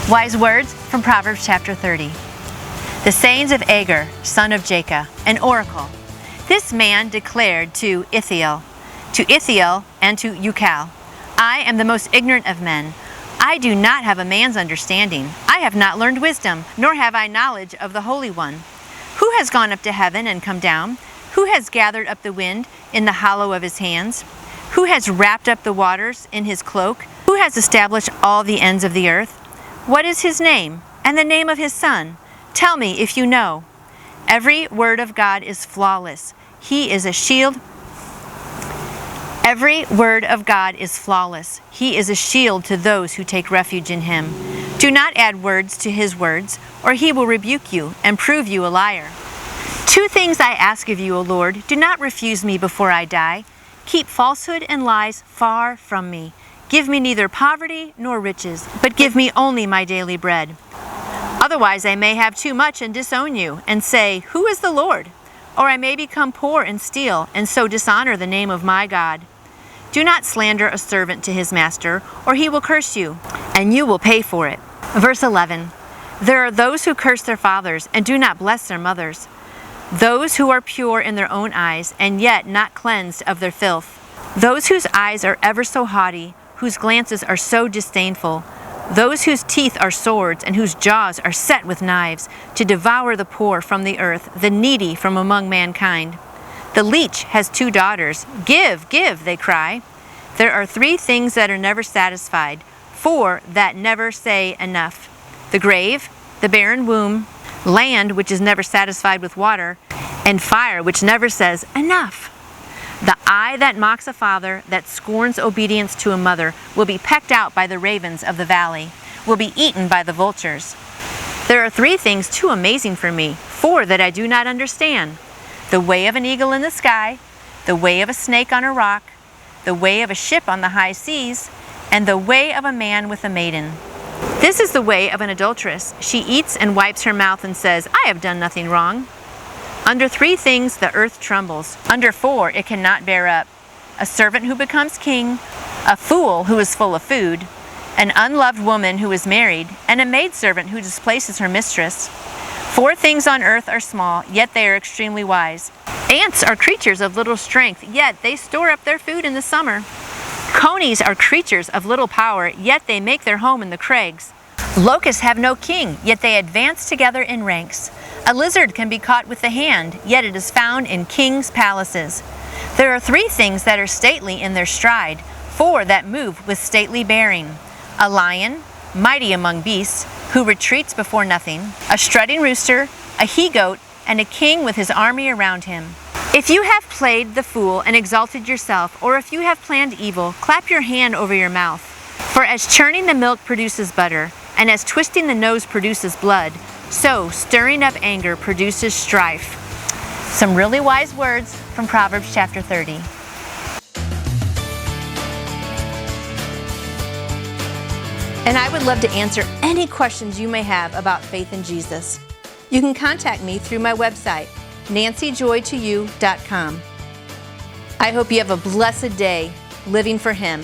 Wise words from Proverbs chapter 30. The sayings of Agur, son of Jacob, an oracle. This man declared to Ithiel, and to Ukal, I am the most ignorant of men. I do not have a man's understanding. I have not learned wisdom, nor have I knowledge of the Holy One. Who has gone up to heaven and come down? Who has gathered up the wind in the hollow of his hands? Who has wrapped up the waters in his cloak? Who has established all the ends of the earth? What is his name, and the name of his son? Tell me if you know. Every word of God is flawless. He is a shield. Every word of God is flawless. He is a shield to those who take refuge in him. Do not add words to his words, or he will rebuke you and prove you a liar. 2 things I ask of you, O Lord. Do not refuse me before I die. Keep falsehood and lies far from me. Give me neither poverty nor riches, but give me only my daily bread. Otherwise I may have too much and disown you, and say, Who is the Lord? Or I may become poor and steal, and so dishonor the name of my God. Do not slander a servant to his master, or he will curse you, and you will pay for it. Verse 11. There are those who curse their fathers, and do not bless their mothers. Those who are pure in their own eyes, and yet not cleansed of their filth. Those whose eyes are ever so haughty, whose glances are so disdainful, those whose teeth are swords and whose jaws are set with knives, to devour the poor from the earth, the needy from among mankind. The leech has 2 daughters. Give, give, they cry. There are 3 things that are never satisfied, 4 that never say enough. The grave, the barren womb, land which is never satisfied with water, and fire which never says enough. The eye that mocks a father, that scorns obedience to a mother, will be pecked out by the ravens of the valley, will be eaten by the vultures. There are 3 things too amazing for me, 4 that I do not understand. The way of an eagle in the sky, the way of a snake on a rock, the way of a ship on the high seas, and the way of a man with a maiden. This is the way of an adulteress. She eats and wipes her mouth and says, I have done nothing wrong. Under 3 things the earth trembles. Under 4 it cannot bear up. A servant who becomes king, a fool who is full of food, an unloved woman who is married, and a maidservant who displaces her mistress. 4 things on earth are small, yet they are extremely wise. Ants are creatures of little strength, yet they store up their food in the summer. Conies are creatures of little power, yet they make their home in the crags. Locusts have no king, yet they advance together in ranks. A lizard can be caught with the hand, yet it is found in kings' palaces. There are 3 things that are stately in their stride, 4 that move with stately bearing. A lion, mighty among beasts, who retreats before nothing, a strutting rooster, a he-goat, and a king with his army around him. If you have played the fool and exalted yourself, or if you have planned evil, clap your hand over your mouth. For as churning the milk produces butter, and as twisting the nose produces blood, so stirring up anger produces strife. Some really wise words from Proverbs chapter 30. And I would love to answer any questions you may have about faith in Jesus. You can contact me through my website, nancyjoytoyou.com. I hope you have a blessed day living for Him.